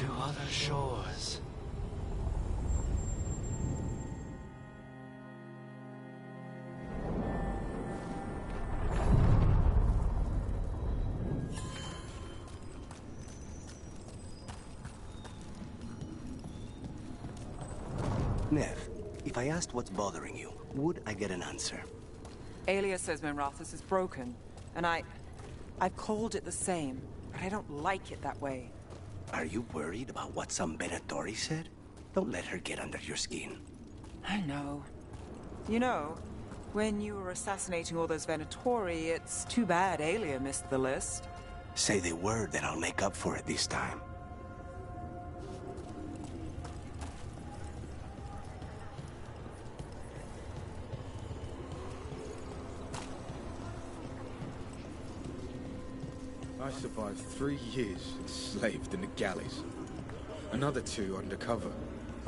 to other shores. Nev, if I asked what's bothering you, would I get an answer? Aelia says Minrathous is broken, and I've called it the same, but I don't like it that way. Are you worried about what some Venatori said? Don't let her get under your skin. I know. You know, when you were assassinating all those Venatori, it's too bad Aelia missed the list. Say the word, then I'll make up for it this time. I survived 3 years enslaved in the galleys. Another 2 undercover,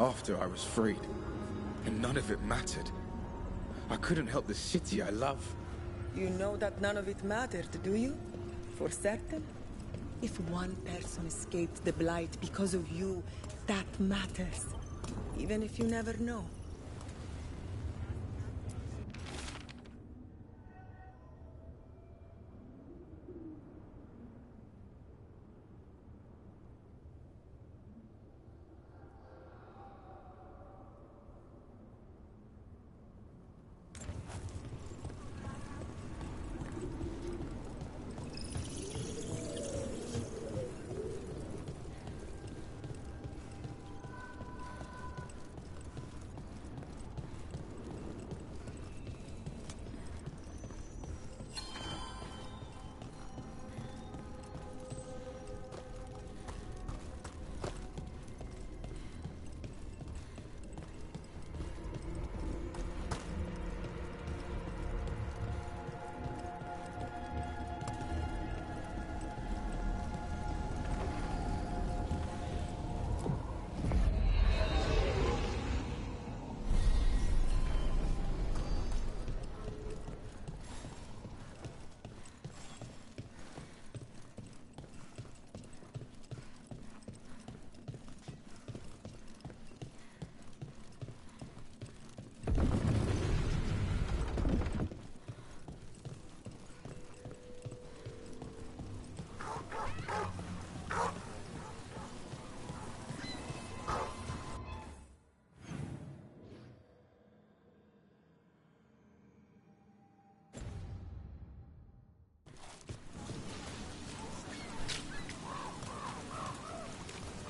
after I was freed. And none of it mattered. I couldn't help the city I love. You know that none of it mattered, do you? For certain? If one person escaped the Blight because of you, that matters. Even if you never know.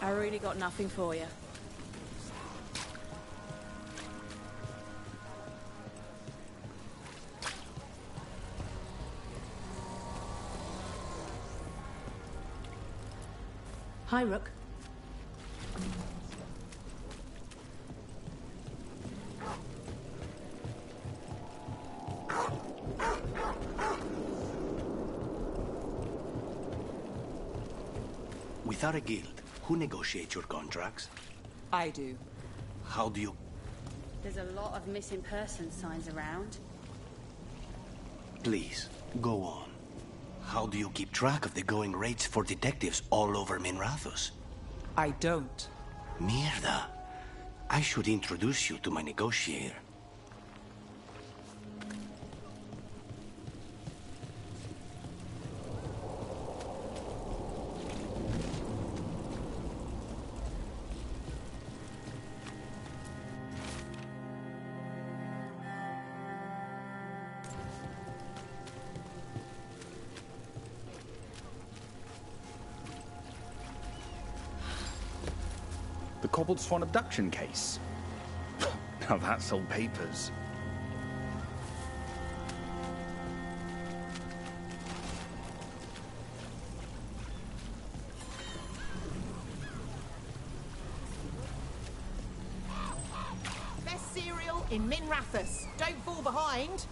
I really got nothing for you. Hi, Rook. Without a guild, who negotiates your contracts? I do. How do you... There's a lot of missing person signs around. Please, go on. How do you keep track of the going rates for detectives all over Minrathous? I don't. Mierda. I should introduce you to my negotiator. The Cobbled Swan abduction case. Now that's old papers. Best cereal in Minrathous. Don't fall behind.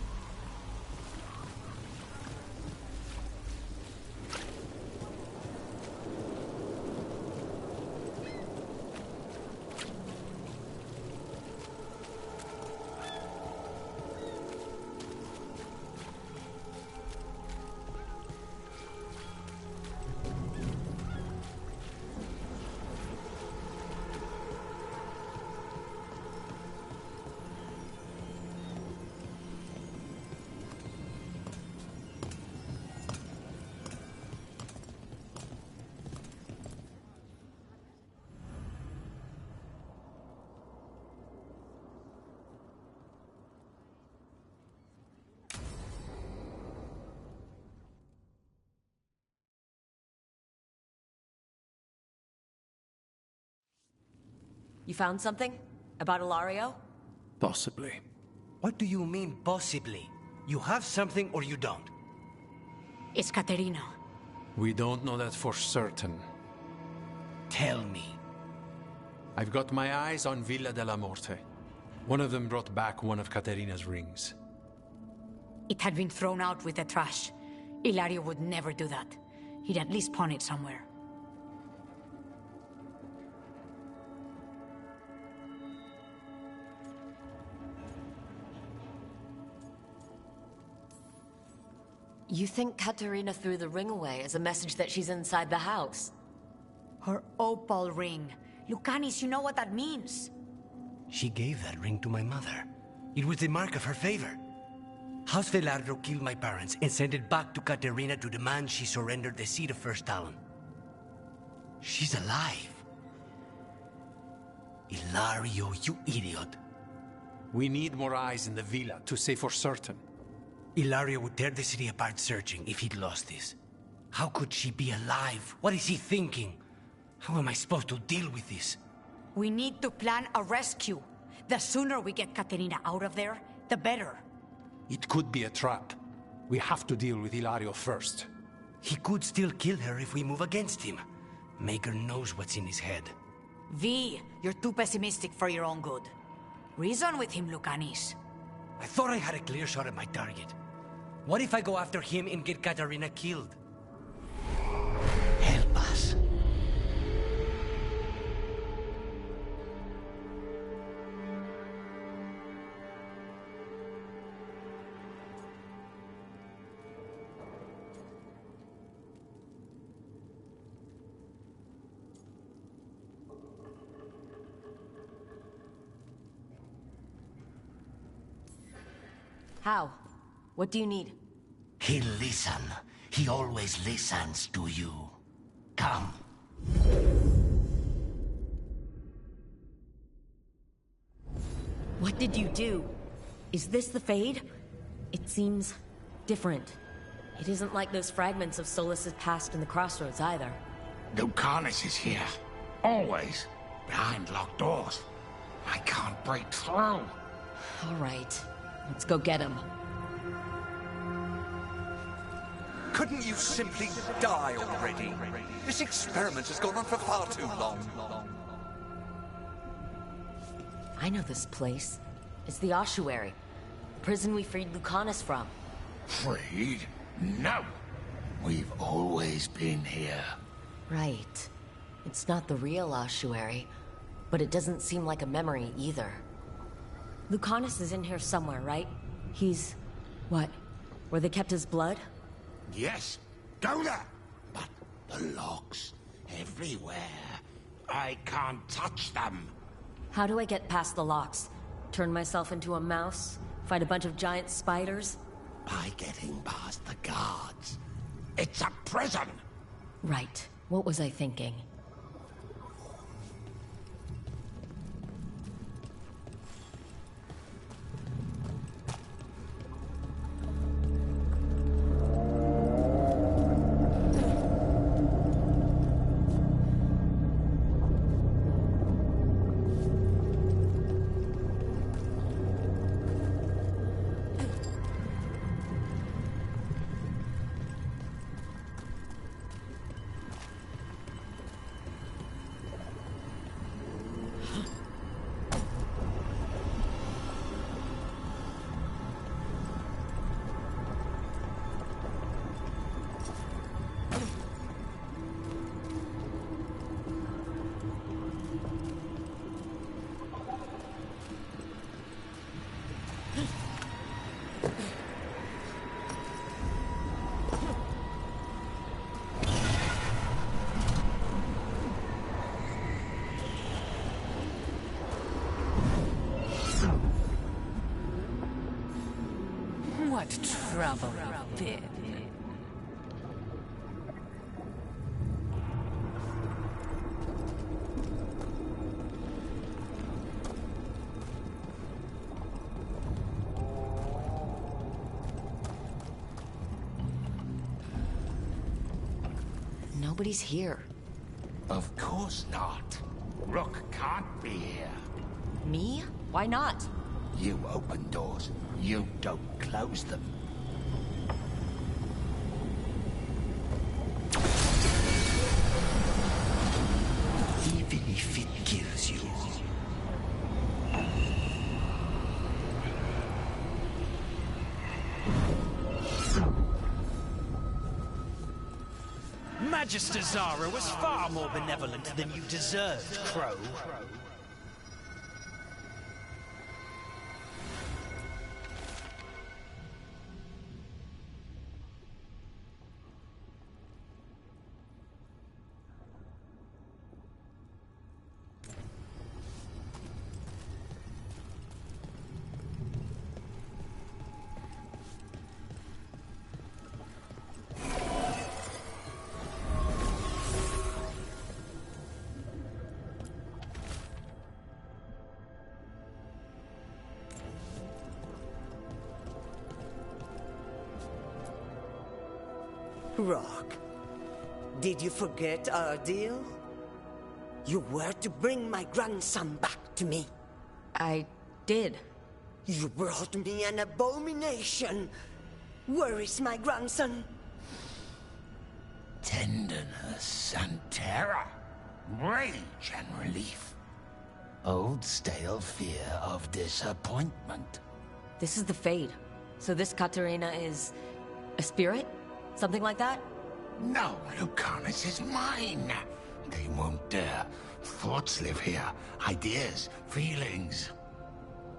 You found something? About Ilario? Possibly. What do you mean, possibly? You have something or you don't? It's Caterina. We don't know that for certain. Tell me. I've got my eyes on Villa della Morte. One of them brought back one of Caterina's rings. It had been thrown out with the trash. Ilario would never do that. He'd at least pawn it somewhere. You think Katerina threw the ring away as a message that she's inside the house? Her opal ring. Lucanis, you know what that means. She gave that ring to my mother. It was the mark of her favor. House Veilguard killed my parents and sent it back to Caterina to demand she surrender the seat of First Talon. She's alive. Ilario, you idiot. We need more eyes in the villa to say for certain. Ilario would tear the city apart searching if he'd lost this. How could she be alive? What is he thinking? How am I supposed to deal with this? We need to plan a rescue. The sooner we get Caterina out of there, the better. It could be a trap. We have to deal with Ilario first. He could still kill her if we move against him. Maker knows what's in his head. V, you're too pessimistic for your own good. Reason with him, Lucanis. I thought I had a clear shot at my target. What if I go after him and get Caterina killed? Help us. How? What do you need? He'll listen. He always listens to you. Come. What did you do? Is this the Fade? It seems different. It isn't like those fragments of Solas's past in the Crossroads either. Lucanis is here. Always. Behind locked doors. I can't break through. All right. Let's go get him. Couldn't you simply die already? This experiment has gone on for far too long. I know this place. It's the ossuary. The prison we freed Lucanis from. Freed? No. We've always been here. Right. It's not the real ossuary, but it doesn't seem like a memory either. Lucanis is in here somewhere, right? He's... what? Where they kept his blood? Yes. Go there. But the locks everywhere. I can't touch them. How do I get past the locks? Turn myself into a mouse? Fight a bunch of giant spiders? By getting past the guards. It's a prison. Right. What was I thinking? What trouble been? Nobody's here. Of course not. Rook can't be here. Me? Why not? You open doors. You don't close them. Even if it kills you. Magister Zara was far more benevolent than you deserved, Crow. Rock, did you forget our deal? You were to bring my grandson back to me. I did. You brought me an abomination. Where is my grandson? Tenderness and terror. Rage and relief. Old stale fear of disappointment. This is the Fade. So this Katerina is a spirit? Something like that? No, Lucanus is mine. They won't dare. Thoughts live here. Ideas, feelings.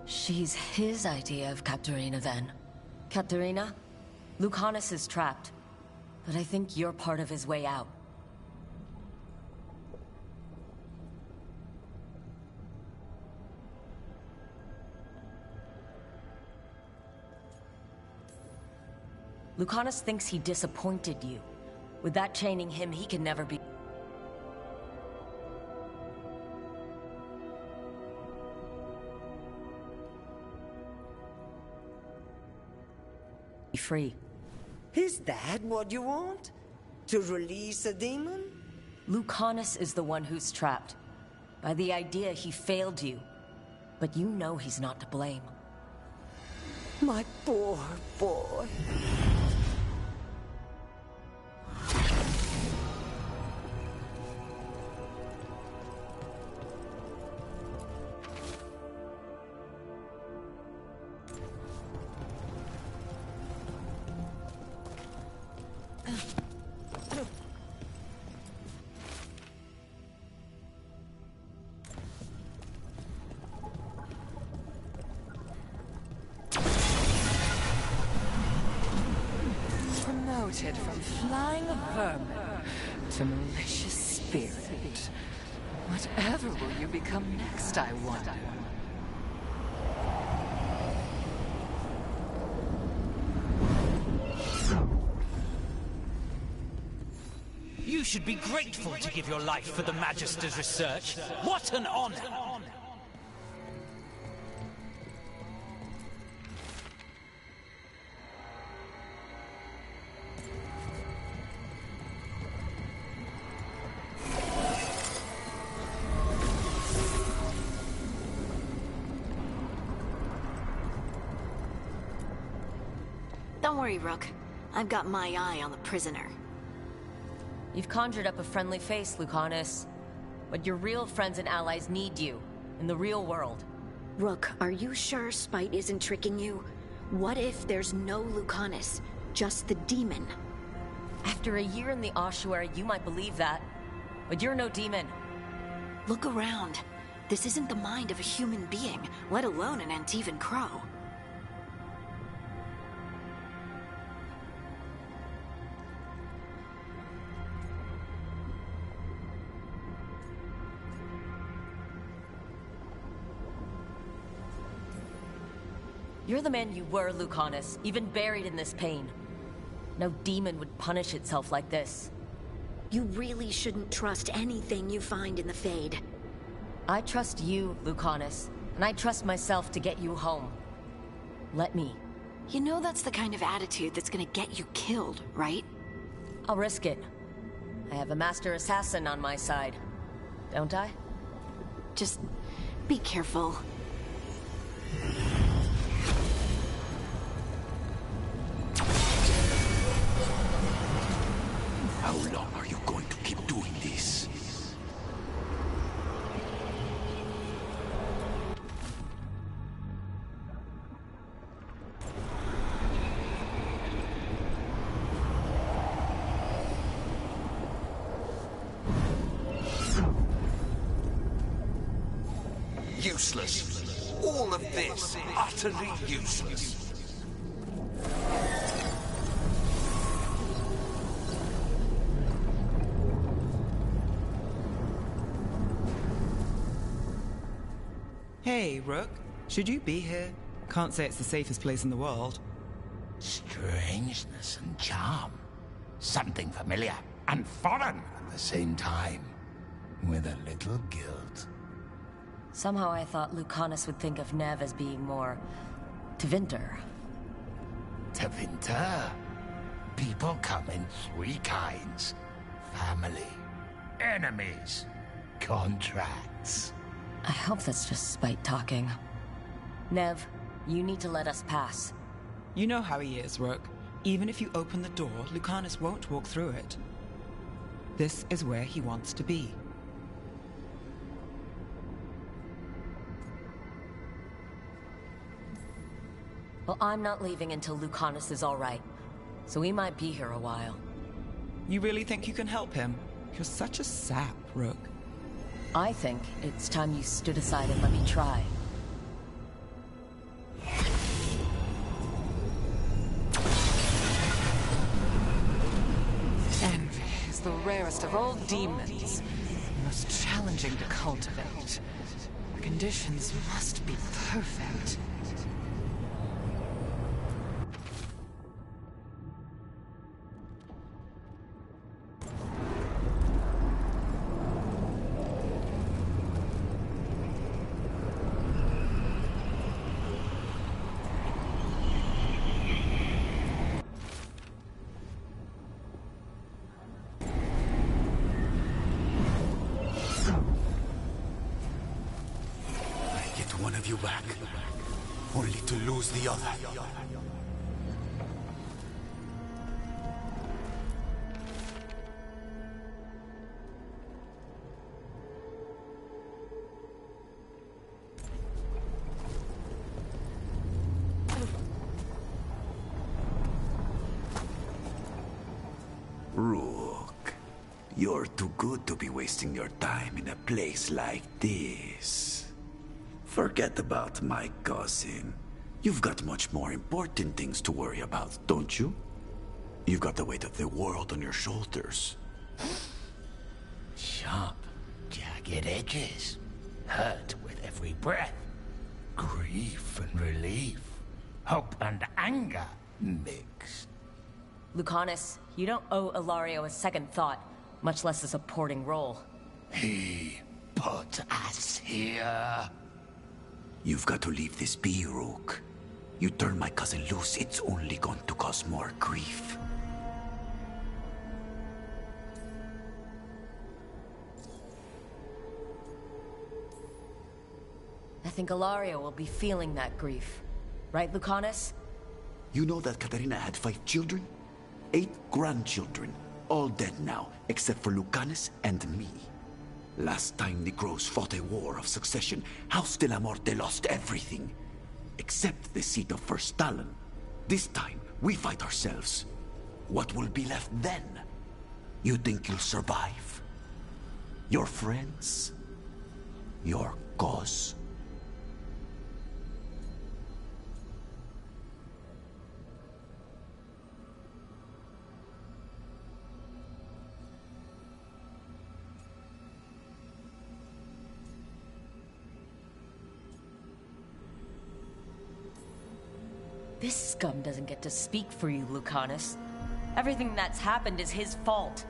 She's his idea of Katerina then. Katerina, Lucanus is trapped. But I think you're part of his way out. Lucanus thinks he disappointed you. With that chaining him, he can never be free. Is that what you want? To release a demon? Lucanus is the one who's trapped. By the idea he failed you. But you know he's not to blame. My poor boy. Promoted from flying vermin to malicious spirit. Whatever will you become next, I wonder? You should be grateful to give your life for the Magister's research. What an honor! Don't worry, Rook. I've got my eye on the prisoner. You've conjured up a friendly face, Lucanus. But your real friends and allies need you, in the real world. Rook, are you sure Spite isn't tricking you? What if there's no Lucanus, just the demon? After a year in the ossuary, you might believe that. But you're no demon. Look around. This isn't the mind of a human being, let alone an Antivan Crow. You're the man you were, Lucanus, even buried in this pain. No demon would punish itself like this. You really shouldn't trust anything you find in the Fade. I trust you, Lucanus, and I trust myself to get you home. Let me. You know that's the kind of attitude that's gonna get you killed, right? I'll risk it. I have a master assassin on my side, don't I? Just be careful. How long are you going to keep doing this? Useless. All of this, utterly useless. Hey, Rook. Should you be here? Can't say it's the safest place in the world. Strangeness and charm. Something familiar and foreign at the same time. With a little guilt. Somehow I thought Lucanus would think of Nev as being more... Tevinter. Tevinter? People come in three kinds. Family, enemies, contracts. I hope that's just spite talking. Nev, you need to let us pass. You know how he is, Rook. Even if you open the door, Lucanus won't walk through it. This is where he wants to be. Well, I'm not leaving until Lucanus is all right. So we might be here a while. You really think you can help him? You're such a sap, Rook. I think it's time you stood aside and let me try. Envy is the rarest of all demons, the most challenging to cultivate. The conditions must be perfect. One of you back, only to lose the other. Rook, you're too good to be wasting your time in a place like this. Forget about my cousin. You've got much more important things to worry about, don't you? You've got the weight of the world on your shoulders. Sharp, jagged edges. Hurt with every breath. Grief and relief. Hope and anger mixed. Lucanus, you don't owe Ilario a second thought, much less a supporting role. He put us here. You've got to leave this be, Rook. You turn my cousin loose, it's only going to cause more grief. I think Ilario will be feeling that grief. Right, Lucanus? You know that Katerina had 5 children? 8 grandchildren. All dead now, except for Lucanus and me. Last time the Grows fought a war of succession, House de la Morte lost everything. Except the seat of First Talon. This time, we fight ourselves. What will be left then? You think you'll survive? Your friends? Your cause? This scum doesn't get to speak for you, Lucanus. Everything that's happened is his fault.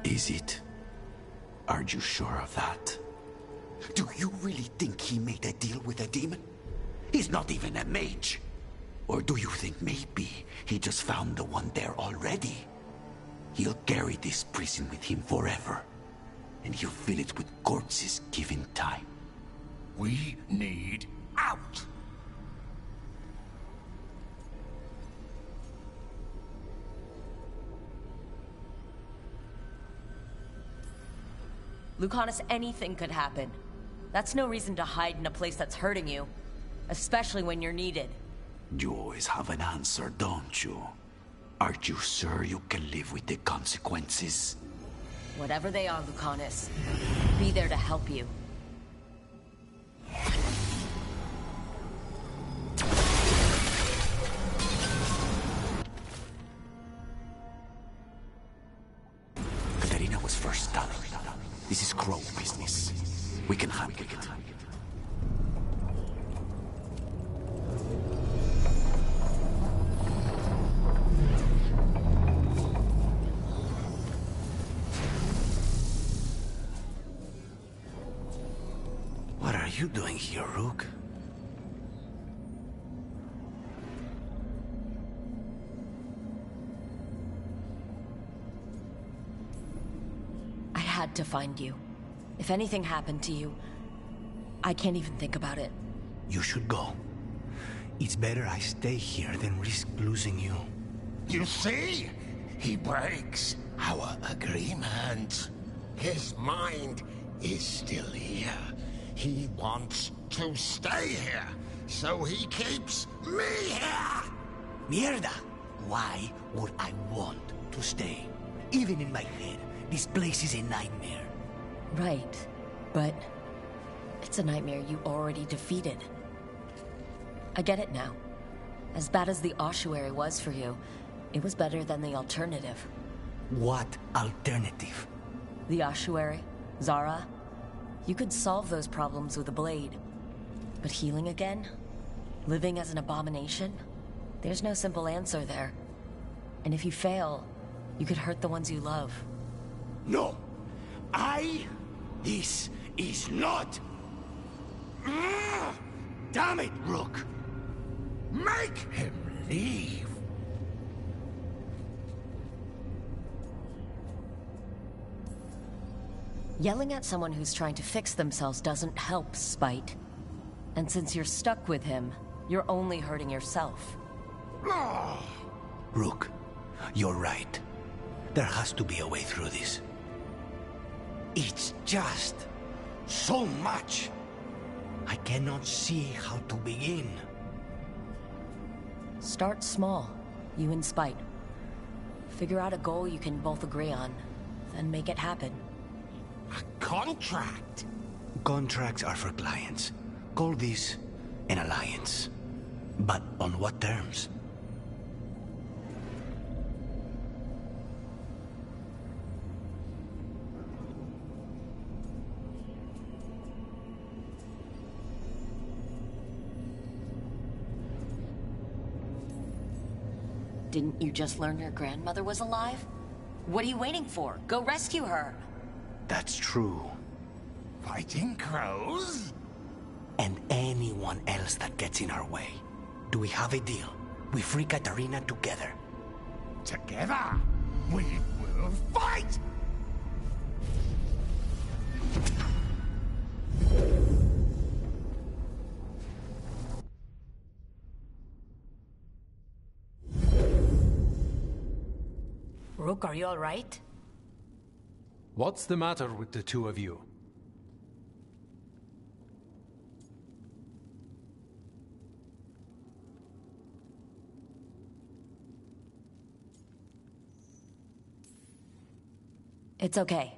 Is it? Are you sure of that? Do you really think he made a deal with a demon? He's not even a mage. Or do you think maybe he just found the one there already? He'll carry this prison with him forever. And he'll fill it with corpses given time. We need out! Lucanus, anything could happen. That's no reason to hide in a place that's hurting you. Especially when you're needed. You always have an answer, don't you? Aren't you sure you can live with the consequences? Whatever they are, Lucanus, be there to help you. Katerina was first Talon. This is Crow business. We can handle it. What are you doing here, Rook? I had to find you. If anything happened to you, I can't even think about it. You should go. It's better I stay here than risk losing you. You see? He breaks our agreement. His mind is still here. He wants to stay here, so he keeps me here! Mierda! Why would I want to stay? Even in my head, this place is a nightmare. Right, but it's a nightmare you already defeated. I get it now. As bad as the ossuary was for you, it was better than the alternative. What alternative? The ossuary, Zara. You could solve those problems with a blade. But healing again? Living as an abomination? There's no simple answer there. And if you fail, you could hurt the ones you love. No! This is not... Damn it, Rook! Make him leave! Yelling at someone who's trying to fix themselves doesn't help, Spite. And since you're stuck with him, you're only hurting yourself. Rook, you're right. There has to be a way through this. It's just so much. I cannot see how to begin. Start small, you and Spite. Figure out a goal you can both agree on, then make it happen. A contract? Contracts are for clients. Call this an alliance. But on what terms? Didn't you just learn your grandmother was alive? What are you waiting for? Go rescue her! That's true. Fighting crows? And anyone else that gets in our way. Do we have a deal? We free Katarina together. Together? We will fight! Rook, are you all right? What's the matter with the two of you? It's okay.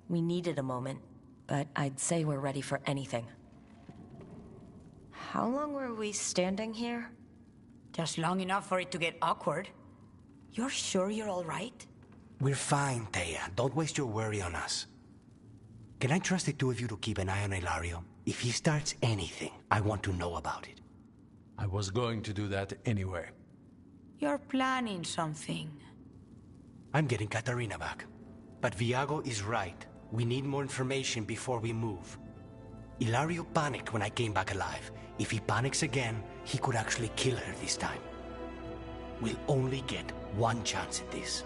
We needed a moment, but I'd say we're ready for anything. How long were we standing here? Just long enough for it to get awkward. You're sure you're all right? We're fine, Thea. Don't waste your worry on us. Can I trust the two of you to keep an eye on Ilario? If he starts anything, I want to know about it. I was going to do that anyway. You're planning something. I'm getting Katarina back. But Viago is right. We need more information before we move. Ilario panicked when I came back alive. If he panics again, he could actually kill her this time. We'll only get one chance at this.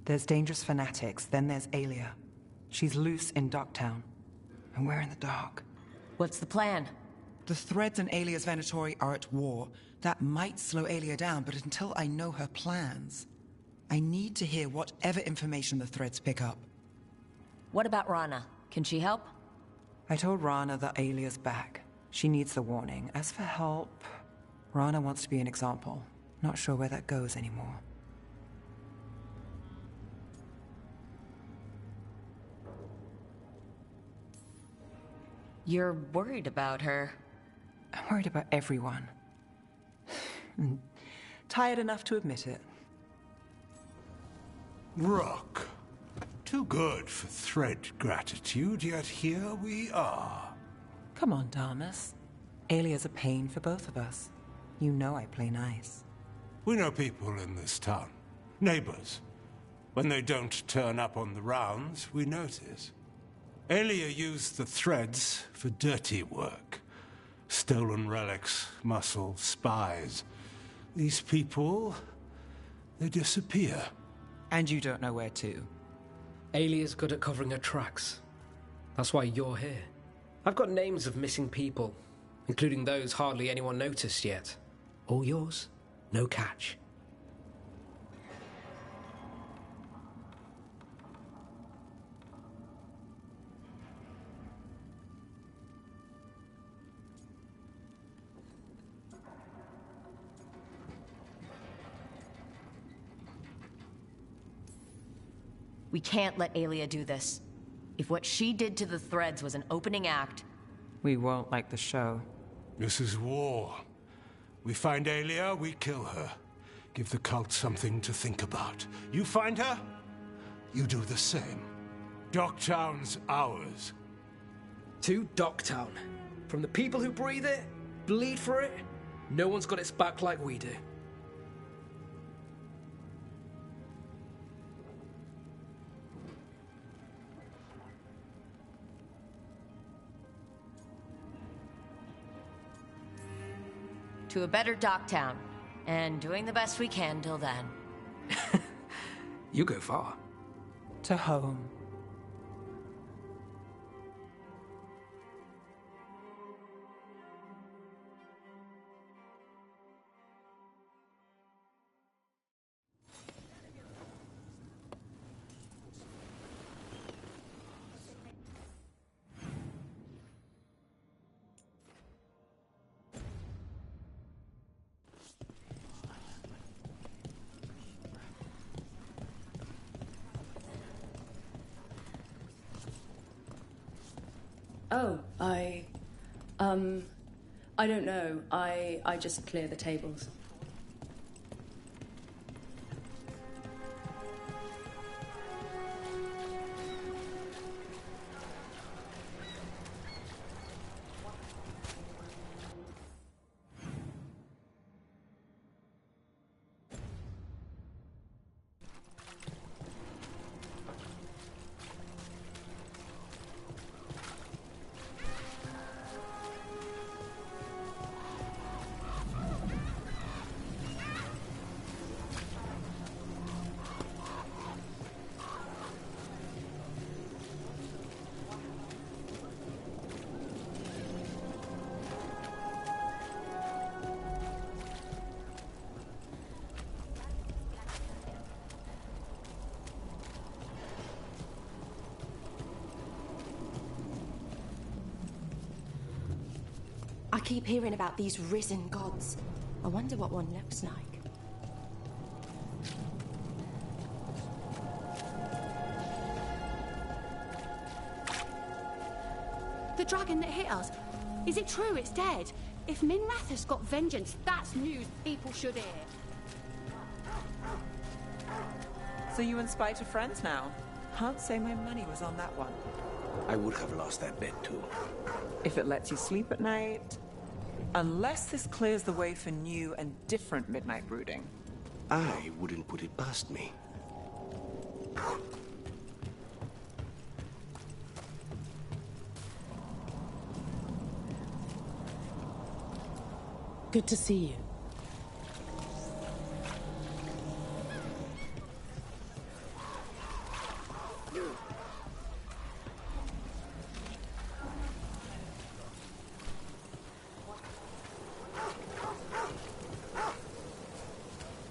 There's dangerous fanatics, then there's Aelia. She's loose in Docktown, and we're in the dark. What's the plan? The Threads and Aelia's Venatori are at war. That might slow Aelia down, but until I know her plans, I need to hear whatever information the Threads pick up. What about Rana? Can she help? I told Rana that Aelia's back. She needs the warning. As for help, Rana wants to be an example. Not sure where that goes anymore. You're worried about her. I'm worried about everyone. Tired enough to admit it. Rook. Too good for thread gratitude, yet here we are. Come on, Damas. Aelia's a pain for both of us. You know I play nice. We know people in this town. Neighbors. When they don't turn up on the rounds, we notice. Aelia used the Threads for dirty work. Stolen relics, muscle, spies. These people, they disappear. And you don't know where to. Aelia's good at covering her tracks. That's why you're here. I've got names of missing people, including those hardly anyone noticed yet. All yours, no catch. We can't let Aelia do this. If what she did to the Threads was an opening act... We won't like the show. This is war. We find Aelia, we kill her. Give the cult something to think about. You find her, you do the same. Docktown's ours. To Docktown. From the people who breathe it, bleed for it, no one's got its back like we do. To a better Docktown, and doing the best we can till then. You go far. To home. Oh, I don't know. I just clear the tables. I keep hearing about these risen gods. I wonder what one looks like. The dragon that hit us. Is it true it's dead? If Minrathous got vengeance, that's news people should hear. So you and Spite are friends now? Can't say my money was on that one. I would have lost that bet too. If it lets you sleep at night. Unless this clears the way for new and different midnight brooding. I wouldn't put it past me. Good to see you.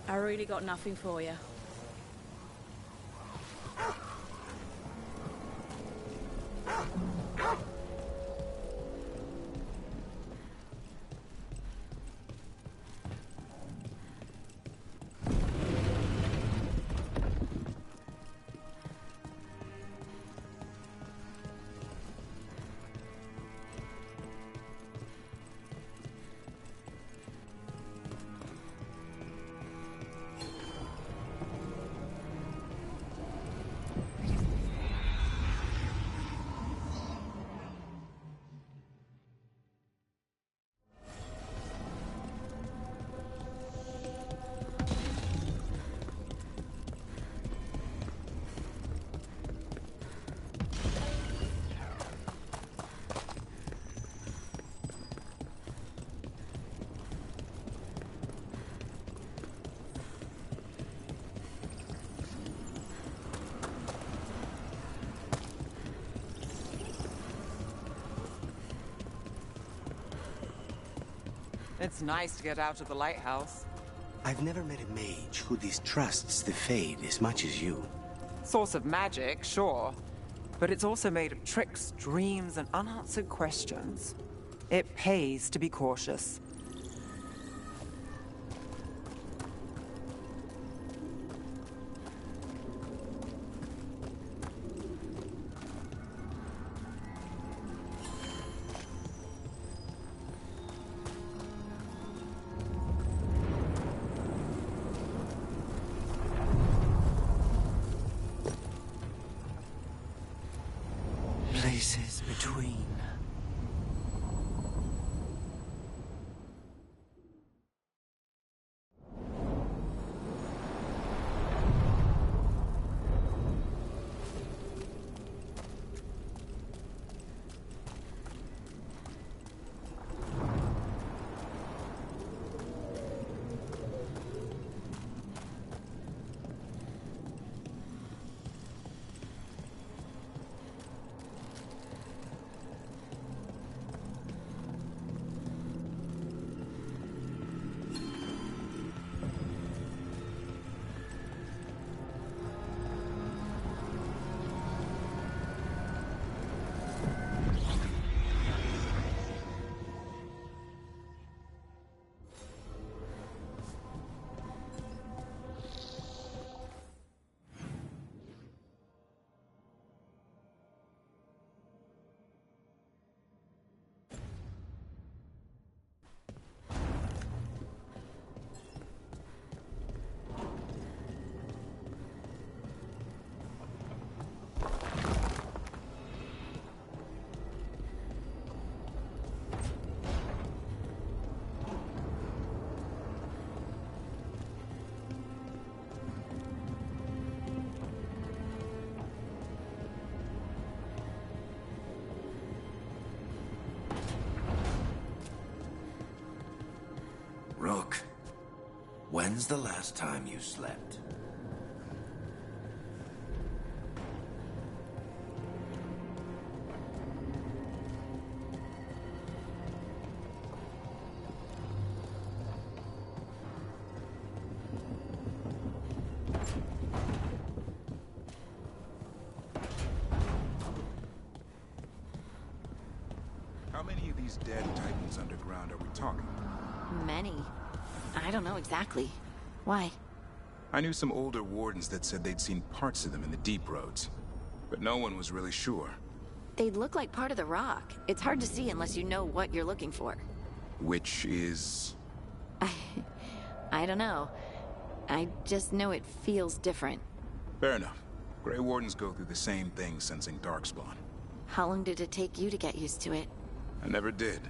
I really got nothing for you. It's nice to get out of the lighthouse. I've never met a mage who distrusts the Fade as much as you. Source of magic, sure. But it's also made of tricks, dreams, and unanswered questions. It pays to be cautious. Places between. Rook, when's the last time you slept? How many of these dead Titans underground are we talking? Many. I don't know exactly. Why? I knew some older wardens that said they'd seen parts of them in the deep roads, but no one was really sure. They'd look like part of the rock. It's hard to see unless you know what you're looking for. Which is... I don't know. I just know it feels different. Fair enough. Grey Wardens go through the same thing sensing Darkspawn. How long did it take you to get used to it? I never did.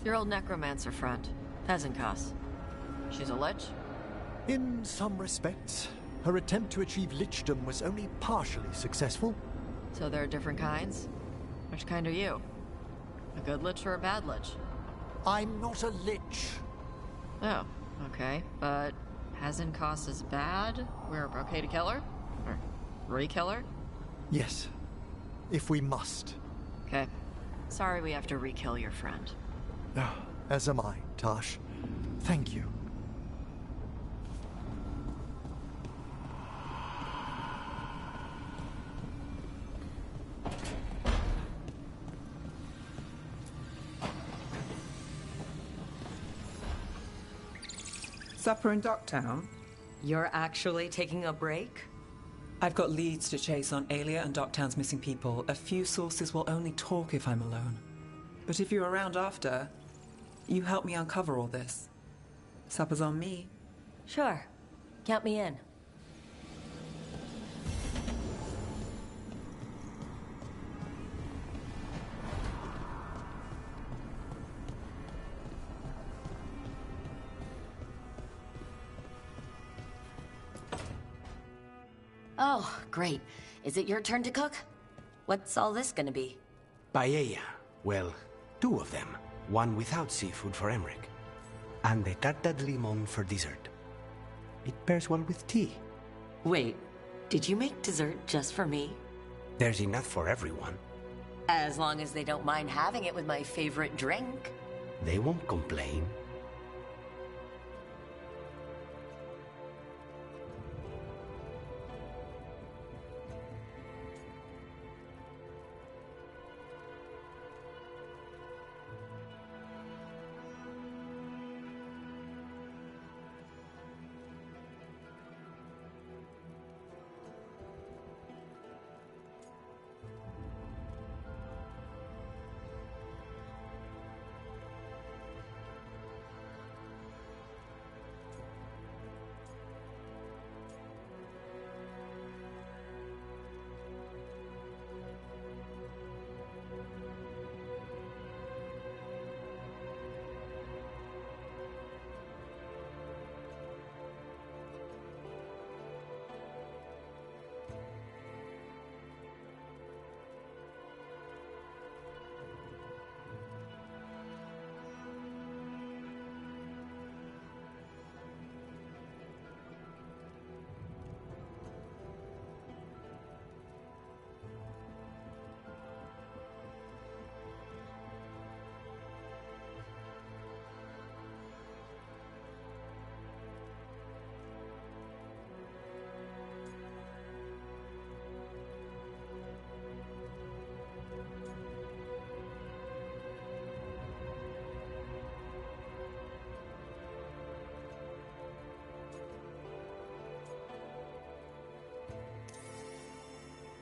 Your old necromancer friend, Peasant She's a lich? In some respects, her attempt to achieve lichdom was only partially successful. So there are different kinds? Which kind are you? A good lich or a bad lich? I'm not a lich. Oh, okay. But Hazenkos is bad? We're okay to kill her? Or re-kill her? Yes, if we must. Okay. Sorry we have to re-kill your friend. As am I, Tosh. Thank you. Supper in Docktown? You're actually taking a break? I've got leads to chase on Alia and Docktown's missing people. A few sources will only talk if I'm alone. But if you're around after, you help me uncover all this. Supper's on me. Sure. Count me in. Oh, great. Is it your turn to cook? What's all this gonna be? Paella. Well, 2 of them. One without seafood for Emmerich. And the tarte de limon for dessert. It pairs well with tea. Wait, did you make dessert just for me? There's enough for everyone. As long as they don't mind having it with my favorite drink. They won't complain.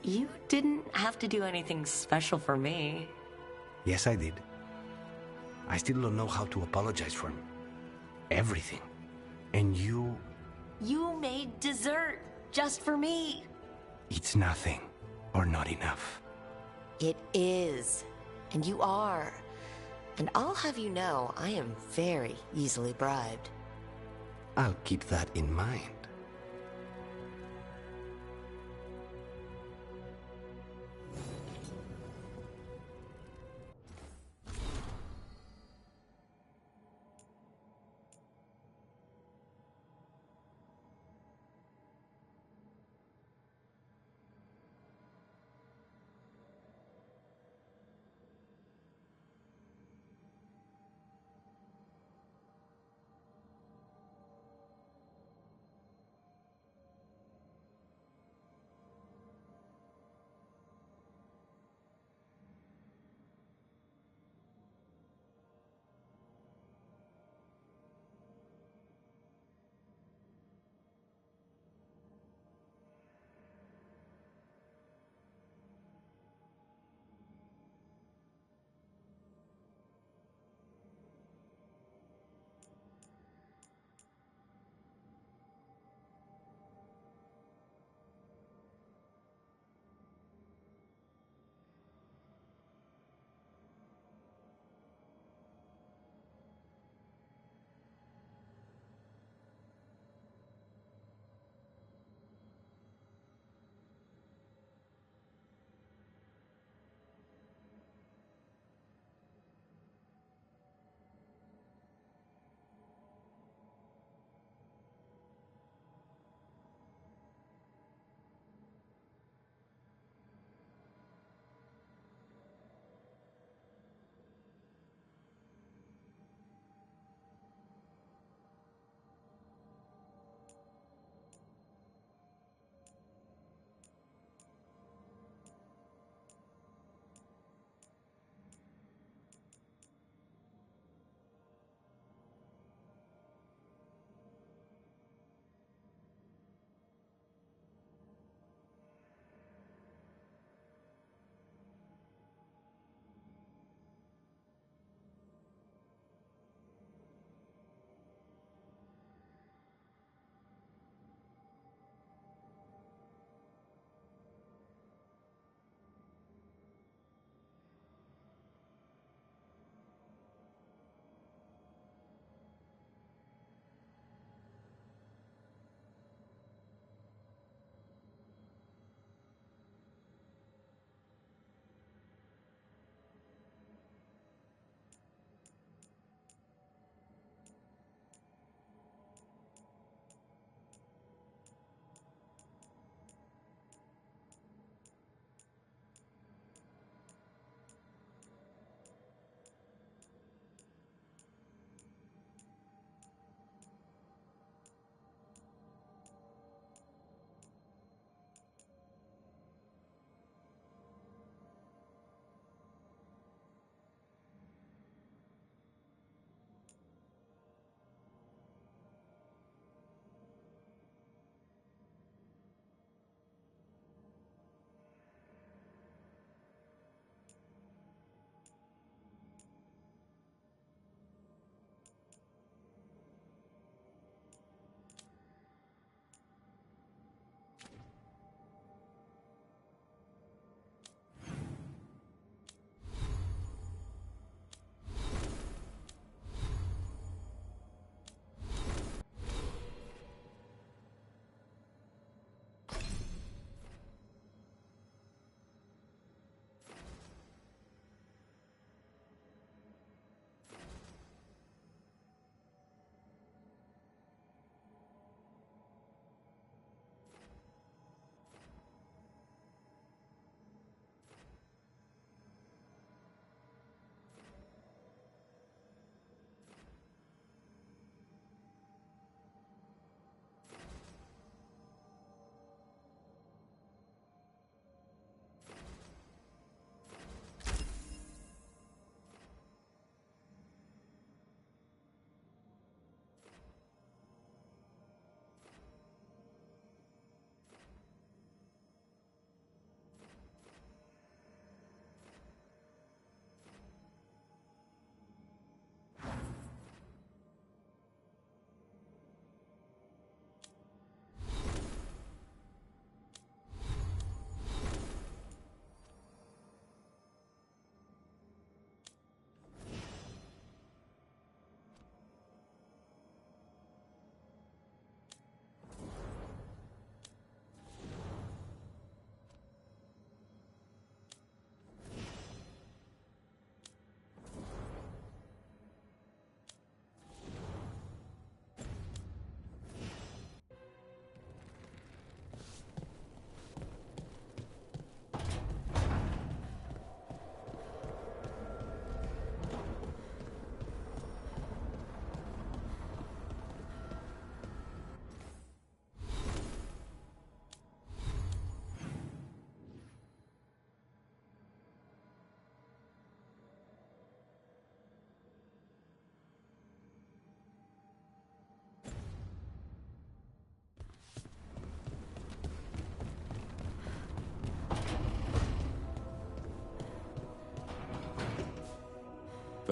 You didn't have to do anything special for me. Yes, I did. I still don't know how to apologize for everything. And you... You made dessert just for me. It's nothing. Or not enough. It is. And you are. And I'll have you know, I am very easily bribed. I'll keep that in mind.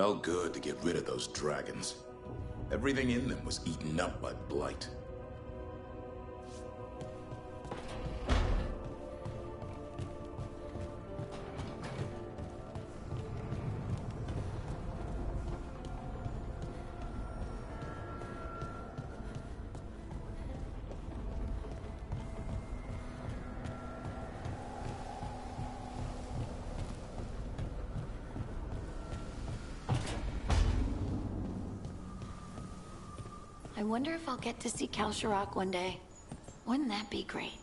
Felt good to get rid of those dragons. Everything in them was eaten up by blight. I wonder if I'll get to see Kalsharak one day. Wouldn't that be great?